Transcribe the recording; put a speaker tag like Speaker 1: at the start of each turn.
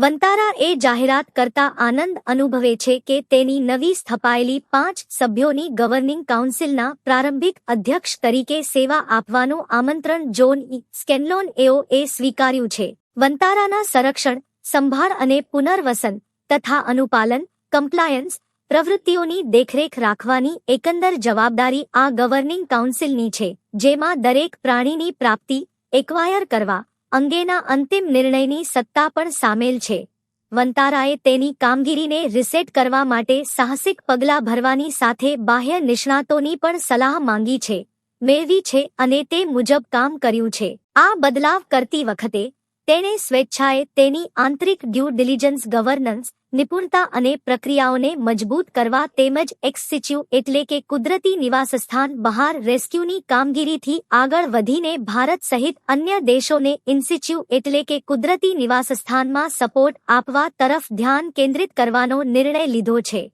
Speaker 1: વંતારા એ જાહેરાત કરતા આનંદ અનુભવે છે કે તેની નવી સ્થપાયેલી 5 સભ્યોની ગવર્નિંગ કાઉન્સિલના પ્રારંભિક અધ્યક્ષ તરીકે સેવા આપવાનું આમંત્રણ જોન સ્કેનલોન એઓએ સ્વીકાર્યું છે. વંતારાના સંરક્ષણ, સંભાળ અને પુનર્વસન તથા અનુપાલન કમ્પ્લાયન્સ પ્રવૃત્તિઓની દેખરેખ રાખવાની એકંદર જવાબદારી આ ગવર્નિંગ કાઉન્સિલની છે, જેમાં દરેક પ્રાણીની પ્રાપ્તિ એક્વાયર કરવા અંગેના અંતિમ નિર્ણયની સત્તા પણ સામેલ છે. વંતારાએ તેની કામગીરીને રીસેટ કરવા માટે સાહસિક પગલાં ભરવાની સાથે બાહ્ય નિષ્ણાતોની પણ સલાહ માંગી છે, મેળવી છે અને તે મુજબ કામ કર્યું છે. આ બદલાવ કરતી વખતે તેણે સ્વેચ્છાએ તેની આંતરિક ડ્યુ ડિલિજન્સ ગવર્નન્સ નિપુણતા અને પ્રક્રિયાઓને મજબૂત કરવા તેમજ એક્સ-સિચ્યુ એટલે કે કુદરતી નિવાસસ્થાન બહાર રેસ્ક્યુની કામગીરીથી આગળ વધીને ભારત સહિત અન્ય દેશોને ઇન-સિચ્યુ એટલે કે કુદરતી નિવાસસ્થાનમાં સપોર્ટ આપવા તરફ ધ્યાન કેન્દ્રિત કરવાનો નિર્ણય લીધો છે.